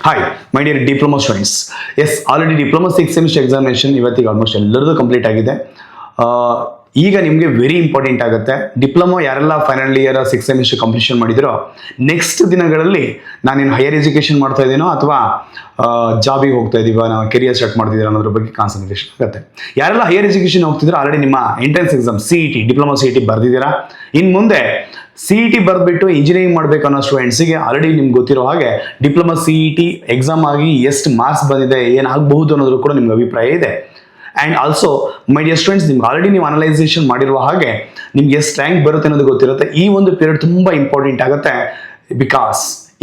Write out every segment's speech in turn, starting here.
Hi, my dear diploma students. Yes, already diploma 6th semester examination ಇವತ್ತಿಗೆ almost ಎಲ್ಲರದು complete ಆಗಿದೆ. ಈಗ ನಿಮಗೆ ವೆರಿ ಇಂಪಾರ್ಟೆಂಟ್ ಆಗುತ್ತೆ. ಡಿಪ್ಲೊಮಾ ಯಾರೆಲ್ಲ final year 6th semester completion ಮಾಡಿದಿರೋ ನೆಕ್ಸ್ಟ್ ದಿನಗಳಲ್ಲಿ ನಾನೇನು ಹೈಯರ್ ಎಜುಕೇಶನ್ ಮಾಡ್ತಾ ಇದ್ದೀನೋ ಅಥವಾ ಜಾಬಿಗೆ ಹೋಗ್ತಾ ಇದೀವ ನಾವು ಕೆರಿಯರ್ ಸ್ಟಾರ್ಟ್ ಮಾಡ್ತಿದ್ದೀರಾ ಅನ್ನೋದ್ರ ಬಗ್ಗೆ ಕಾನ್ಸಂಟ್ರೇಷನ್ ಆಗುತ್ತೆ. ಯಾರೆಲ್ಲ ಹೈಯರ್ ಎಜುಕೇಶನ್ ಹೋಗ್ತಿದ್ರು ಆಲ್ರೆಡಿ ನಿಮ್ಮ entrance exam CET diploma CET ಬರ್ದಿದ್ದೀರಾ. ಇನ್ನು ಮುಂದೆ CET ಬರೆದ್ಬಿಟ್ಟು ಇಂಜಿನಿಯರಿಂಗ್ ಮಾಡಬೇಕು ಅನ್ನೋ ಸ್ಟೂಡೆಂಟ್ಸಿಗೆ ಆಲ್ರೆಡಿ ನಿಮ್ಗೆ ಗೊತ್ತಿರೋ ಹಾಗೆ ಡಿಪ್ಲೊಮಾ CET ಎಕ್ಸಾಮ್ ಆಗಿ ಎಷ್ಟು ಮಾರ್ಕ್ಸ್ ಬಂದಿದೆ ಏನಾಗಬಹುದು ಅನ್ನೋದ್ರ ಕೂಡ ನಿಮ್ಗೆ ಅಭಿಪ್ರಾಯ ಇದೆ. And also my dear students, ನಿಮ್ಗೆ ಆಲ್ರೆಡಿ ನೀವು ಅನಲೈಸೇಷನ್ ಮಾಡಿರುವ ಹಾಗೆ ನಿಮ್ಗೆ ಎಷ್ಟು ರ್ಯಾಂಕ್ ಬರುತ್ತೆ ಅನ್ನೋದು ಗೊತ್ತಿರುತ್ತೆ. ಈ ಒಂದು ಪೀರಿಯಡ್ ತುಂಬ ಇಂಪಾರ್ಟೆಂಟ್ ಆಗುತ್ತೆ. ಬಿಕಾಸ್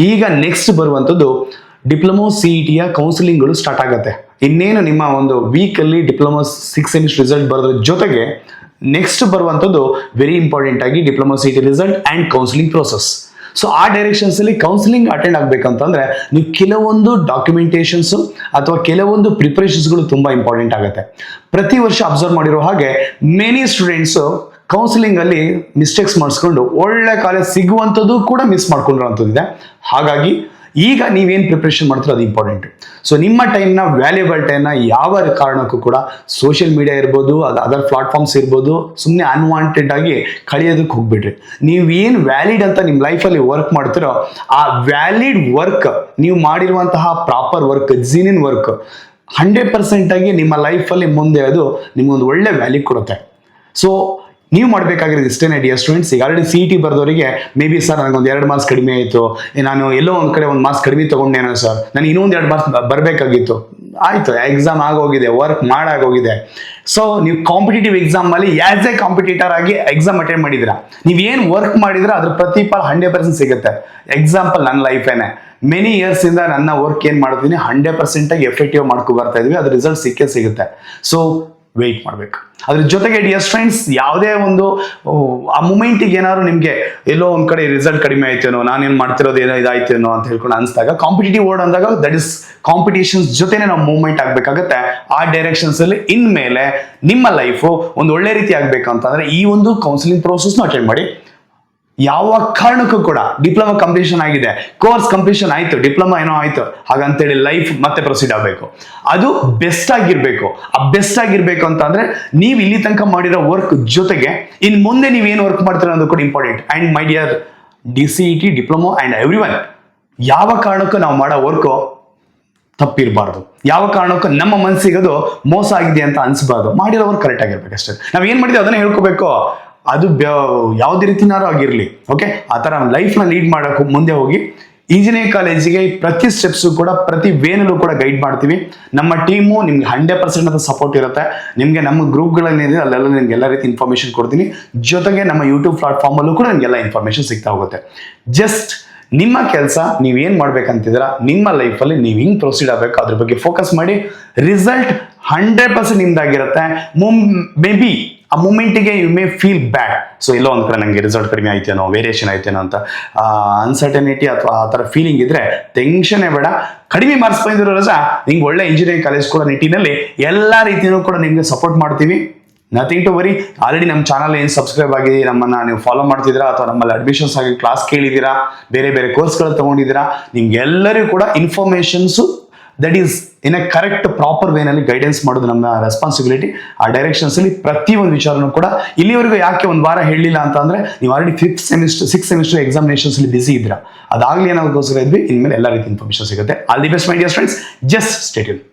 ಈಗ ನೆಕ್ಸ್ಟ್ ಬರುವಂಥದ್ದು ಡಿಪ್ಲೊಮಾ CETಯ ಕೌನ್ಸಿಲಿಂಗ್ಗಳು ಸ್ಟಾರ್ಟ್ ಆಗುತ್ತೆ. ಇನ್ನೇನು ನಿಮ್ಮ ಒಂದು ವೀಕಲ್ಲಿ ಡಿಪ್ಲೊಮಾ 6th ಸೆಮಿಸ್ಟರ್ ರಿಸಲ್ಟ್ ಬರೋದ್ರ ಜೊತೆಗೆ ನೆಕ್ಸ್ಟ್ ಬರುವಂಥದ್ದು ವೆರಿ ಇಂಪಾರ್ಟೆಂಟ್ ಆಗಿ diploma CET result and counselling process. So ಆ ಡೈರೆಕ್ಷನ್ಸಲ್ಲಿ ಕೌನ್ಸಿಲಿಂಗ್ ಅಟೆಂಡ್ ಆಗಬೇಕಂತಂದ್ರೆ ನೀವು ಕೆಲವೊಂದು ಡಾಕ್ಯುಮೆಂಟೇಶನ್ಸು ಅಥವಾ ಕೆಲವೊಂದು ಪ್ರಿಪರೇಷನ್ಸ್ಗಳು ತುಂಬ ಇಂಪಾರ್ಟೆಂಟ್ ಆಗುತ್ತೆ. ಪ್ರತಿ ವರ್ಷ ಅಬ್ಸರ್ವ್ ಮಾಡಿರೋ ಹಾಗೆ ಮೆನಿ ಸ್ಟೂಡೆಂಟ್ಸು ಕೌನ್ಸಿಲಿಂಗಲ್ಲಿ ಮಿಸ್ಟೇಕ್ಸ್ ಮಾಡಿಸ್ಕೊಂಡು ಒಳ್ಳೆ ಕಾಲೇಜ್ ಸಿಗುವಂಥದ್ದು ಕೂಡ ಮಿಸ್ ಮಾಡ್ಕೊಂಡಿರೋವಂಥದ್ದಿದೆ. ಹಾಗಾಗಿ ಈಗ ನೀವೇನು ಪ್ರಿಪ್ರೇಷನ್ ಮಾಡ್ತೀರೋ ಅದು ಇಂಪಾರ್ಟೆಂಟ್. ಸೊ ನಿಮ್ಮ ಟೈಮ್ನ ವ್ಯಾಲ್ಯೂಬಲ್ ಟೈಮ್ನ ಯಾವ ಕಾರಣಕ್ಕೂ ಕೂಡ ಸೋಷಿಯಲ್ ಮೀಡಿಯಾ ಇರ್ಬೋದು, ಅದು ಅದರ್ ಪ್ಲಾಟ್ಫಾರ್ಮ್ಸ್ ಇರ್ಬೋದು, ಸುಮ್ಮನೆ ಅನ್ವಾಂಟೆಡ್ ಆಗಿ ಕಳಿಯೋದಕ್ಕೆ ಹೋಗ್ಬಿಡ್ರಿ. ನೀವೇನು ವ್ಯಾಲಿಡ್ ಅಂತ ನಿಮ್ಮ ಲೈಫಲ್ಲಿ ವರ್ಕ್ ಮಾಡ್ತಿರೋ ಆ ವ್ಯಾಲಿಡ್ ವರ್ಕ್, ನೀವು ಮಾಡಿರುವಂತಹ ಪ್ರಾಪರ್ ವರ್ಕ್, ಜೀನಿನ್ ವರ್ಕ್ 100% ಆಗಿ ನಿಮ್ಮ ಲೈಫಲ್ಲಿ ಮುಂದೆ ಅದು ನಿಮ್ಗೊಂದು ಒಳ್ಳೆ ವ್ಯಾಲ್ಯೂ ಕೊಡುತ್ತೆ. ಸೊ ನೀವು ಮಾಡಬೇಕಾಗಿರೋದು ಇಷ್ಟೇನೆ ಡಿಯರ್ ಸ್ಟೂಡೆಂಟ್ಸ್. ಈಗ ಆಲ್ರೆಡಿ CET ಬರೆದವರಿಗೆ ಮೇ ಬಿ ಸರ್ ನನಗೊಂದು 2 ಮಾರ್ಕ್ಸ್ ಕಡಿಮೆ ಆಯಿತು, ನಾನು ಎಲ್ಲೋ ಒಂದು ಕಡೆ 1 ಮಾರ್ಕ್ಸ್ ಕಡಿಮೆ ತೊಗೊಂಡೇನೋ ಸರ್, ನನಗೆ ಇನ್ನೊಂದು 2 ಮಾರ್ಕ್ಸ್ ಬರಬೇಕಾಗಿತ್ತು. ಆಯಿತು, ಎಕ್ಸಾಮ್ ಆಗೋಗಿದೆ, ವರ್ಕ್ ಮಾಡಾಗೋಗಿದೆ. ಸೊ ನೀವು ಕಾಂಪಿಟೇಟಿವ್ ಎಕ್ಸಾಮಲ್ಲಿ ಆ್ಯಸ್ ಎ ಕಾಂಪಿಟೇಟರ್ ಆಗಿ ಎಕ್ಸಾಮ್ ಅಟೆಂಡ್ ಮಾಡಿದ್ದೀರಾ. ನೀವೇನು ವರ್ಕ್ ಮಾಡಿದ್ರೆ ಅದ್ರ ಪ್ರತಿಫಲ 100% ಸಿಗುತ್ತೆ. ಎಕ್ಸಾಂಪಲ್ ನನ್ನ ಲೈಫೇನೆ ಮೆನಿ ಇಯರ್ಸಿಂದ ನನ್ನ ವರ್ಕ್ ಏನು ಮಾಡ್ತೀನಿ 100% ಆಗಿ ಎಫೆಕ್ಟಿವ್ ಮಾಡ್ಕೊ ಬರ್ತಾ ಇದ್ವಿ. ಅದ್ರ ರಿಸಲ್ಟ್ ಸಿಕ್ಕೇ ಸಿಗುತ್ತೆ. ಸೊ ವೆಯ್ಟ್ ಮಾಡಬೇಕು. ಅದ್ರ ಜೊತೆಗೆ ಡಿಯರ್ ಫ್ರೆಂಡ್ಸ್, ಯಾವುದೇ ಒಂದು ಆ ಮೂಮೆಂಟಿಗೆ ಏನಾದ್ರು ನಿಮಗೆ ಎಲ್ಲೋ ಒಂದು ಕಡೆ ರಿಸಲ್ಟ್ ಕಡಿಮೆ ಆಯ್ತೇನೋ, ನಾನೇನು ಮಾಡ್ತಿರೋದು ಏನೋ ಇದಾಯ್ತೇನೋ ಅಂತ ಹೇಳ್ಕೊಂಡು ಅನಿಸಿದಾಗ, ಕಾಂಪಿಟೇಟಿವ್ ವರ್ಡ್ ಅಂದಾಗ ದಟ್ ಇಸ್ ಕಾಂಪಿಟೇಷನ್ಸ್ ಜೊತೆನೆ ನಾವು ಮೂವ್ಮೆಂಟ್ ಆಗಬೇಕಾಗತ್ತೆ. ಆ ಡೈರೆಕ್ಷನ್ಸಲ್ಲಿ ಇನ್ಮೇಲೆ ನಿಮ್ಮ ಲೈಫು ಒಂದು ಒಳ್ಳೆ ರೀತಿ ಆಗಬೇಕಂತಂದ್ರೆ ಈ ಒಂದು ಕೌನ್ಸಿಲಿಂಗ್ ಪ್ರೋಸೆಸ್ನ ಅಟೆಂಡ್ ಮಾಡಿ. ಯಾವ ಕಾರಣಕ್ಕೂ ಕೂಡ ಡಿಪ್ಲೊಮಾ ಕಂಪ್ಲೀಷನ್ ಆಗಿದೆ, ಕೋರ್ಸ್ ಕಂಪ್ಲೀಷನ್ ಆಯ್ತು, ಡಿಪ್ಲೊಮಾ ಏನೋ ಆಯ್ತು ಹಾಗಂತೇಳಿ ಲೈಫ್ ಮತ್ತೆ ಪ್ರೊಸೀಡ್ ಆಗಬೇಕು. ಅದು ಬೆಸ್ಟ್ ಆಗಿರ್ಬೇಕು. ಆ ಬೆಸ್ಟ್ ಆಗಿರ್ಬೇಕು ಅಂತ ಅಂದ್ರೆ ನೀವು ಇಲ್ಲಿ ತನಕ ಮಾಡಿರೋ ವರ್ಕ್ ಜೊತೆಗೆ ಇನ್ ಮುಂದೆ ನೀವೇನು ವರ್ಕ್ ಮಾಡ್ತೀರ ಅನ್ನೋದು ಕೂಡ important. And my dear CET diploma and everyone, ಯಾವ ಕಾರಣಕ್ಕೂ ನಾವು ಮಾಡೋ ವರ್ಕು ತಪ್ಪಿರಬಾರ್ದು. ಯಾವ ಕಾರಣಕ್ಕೂ ನಮ್ಮ ಮನಸ್ಸಿಗೆ ಅದು ಮೋಸ ಆಗಿದೆ ಅಂತ ಅನ್ಸಬಾರ್ದು. ಮಾಡಿರೋ ವರ್ಕ್ ಕರೆಕ್ಟ್ ಆಗಿರ್ಬೇಕು ಅಷ್ಟೇ. ನಾವ್ ಏನ್ ಮಾಡಿದ್ವಿ ಅದನ್ನ ಹೇಳ್ಕೋಬೇಕು. ಅದು ಯಾವುದೇ ರೀತಿನಾರು ಆಗಿರಲಿ. ಓಕೆ, ಆ ಥರ ಲೈಫ್ನ ಲೀಡ್ ಮಾಡೋಕೆ ಮುಂದೆ ಹೋಗಿ ಇಂಜಿನಿಯರಿಂಗ್ ಕಾಲೇಜಿಗೆ ಪ್ರತಿ ಸ್ಟೆಪ್ಸು ಕೂಡ ಪ್ರತಿ ವೇನಲ್ಲೂ ಕೂಡ ಗೈಡ್ ಮಾಡ್ತೀವಿ. ನಮ್ಮ ಟೀಮು ನಿಮ್ಗೆ 100% ಅಂತ ಸಪೋರ್ಟ್ ಇರುತ್ತೆ. ನಿಮಗೆ ನಮ್ಮ ಗ್ರೂಪ್ಗಳೇನಿದೆ ಅಲ್ಲೆಲ್ಲ ನಿಮ್ಗೆ ಎಲ್ಲ ರೀತಿ ಇನ್ಫಾರ್ಮೇಷನ್ ಕೊಡ್ತೀನಿ. ಜೊತೆಗೆ ನಮ್ಮ ಯೂಟ್ಯೂಬ್ ಪ್ಲಾಟ್ಫಾರ್ಮಲ್ಲೂ ಕೂಡ ನಿಮಗೆಲ್ಲ ಇನ್ಫಾರ್ಮೇಷನ್ ಸಿಗ್ತಾ ಹೋಗುತ್ತೆ. ಜಸ್ಟ್ ನಿಮ್ಮ ಕೆಲಸ ನೀವೇನು ಮಾಡ್ಬೇಕಂತಿದ್ದೀರಾ, ನಿಮ್ಮ ಲೈಫಲ್ಲಿ ನೀವು ಹಿಂಗೆ ಪ್ರೊಸೀಡ್ ಆಗಬೇಕು ಅದ್ರ ಬಗ್ಗೆ ಫೋಕಸ್ ಮಾಡಿ. ರಿಸಲ್ಟ್ 100% ನಿಮ್ದಾಗಿರುತ್ತೆ. ಮೇ ಬಿ ಆ ಮೂಮೆಂಟಿಗೆ you may feel bad. So ಎಲ್ಲೋ ಒಂದು ಕಡೆ ನನಗೆ ರಿಸಲ್ಟ್ ಕಡಿಮೆ ಆಯ್ತೇನೋ, ವೇರಿಯೇಷನ್ ಆಯ್ತೇನೋ ಅಂತ ಅನ್ಸರ್ಟನಿಟಿ ಅಥವಾ ಆ ಥರ ಫೀಲಿಂಗ್ ಇದ್ರೆ ಟೆನ್ಷನ್ನೇ ಬೇಡ. ಕಡಿಮೆ ಮಾರ್ಕ್ಸ್ ಬಂದಿರೋ ರಜಾ ನಿಮ್ಗೆ ಒಳ್ಳೆ ಇಂಜಿನಿಯರಿಂಗ್ ಕಾಲೇಜ್ ಕೂಡ ನಿಟ್ಟಿನಲ್ಲಿ ಎಲ್ಲ ರೀತಿಯೂ ಕೂಡ ನಿಮಗೆ ಸಪೋರ್ಟ್ ಮಾಡ್ತೀವಿ. Nothing to worry. ಆಲ್ರೆಡಿ ನಮ್ಮ ಚಾನಲ್ ಏನು ಸಬ್ಸ್ಕ್ರೈಬ್ ಆಗಿ ನಮ್ಮನ್ನು ನೀವು ಫಾಲೋ ಮಾಡ್ತಿದ್ದೀರಾ ಅಥವಾ ನಮ್ಮಲ್ಲಿ ಅಡ್ಮಿಷನ್ಸ್ ಆಗಿ ಕ್ಲಾಸ್ ಕೇಳಿದ್ದೀರಾ, ಬೇರೆ ಬೇರೆ ಕೋರ್ಸ್ಗಳು ತೊಗೊಂಡಿದ್ದೀರಾ, ನಿಮ್ಗೆಲ್ಲರಿಗೂ ಕೂಡ informations that is in a correct proper ವೇನಲ್ಲಿ ಗೈಡೆನ್ಸ್ ಮಾಡೋದು ನಮ್ಮ ರೆಸ್ಪಾನ್ಸಿಬಿಲಿಟಿ. ಆ ಡೈರೆಕ್ಷನ್ಸಲ್ಲಿ ಪ್ರತಿಯೊಂದು ವಿಚಾರನೂ ಕೂಡ ಇಲ್ಲಿವರೆಗೂ ಯಾಕೆ ಒಂದು ವಾರ ಹೇಳಲಿಲ್ಲ ಅಂತ ಅಂದರೆ ನೀವು ಆಲ್ರೆಡಿ 6th ಸೆಮಿಸ್ಟರ್ ಎಕ್ಸಾಮಿನೇಷನ್ಸಲ್ಲಿ ಬಿಸಿ ಇದ್ದೀರಾ. ಅದಾಗಲಿ ಅನ್ನೋದಕ್ಕೋಸ್ಕರ ಇದ್ವಿ. ಇನ್ಮೇಲೆ ಎಲ್ಲ ರೀತಿ ಇನ್ಫಾರ್ಮೇಷನ್ ಸಿಗುತ್ತೆ. All the best my dear friends. Just stay tune.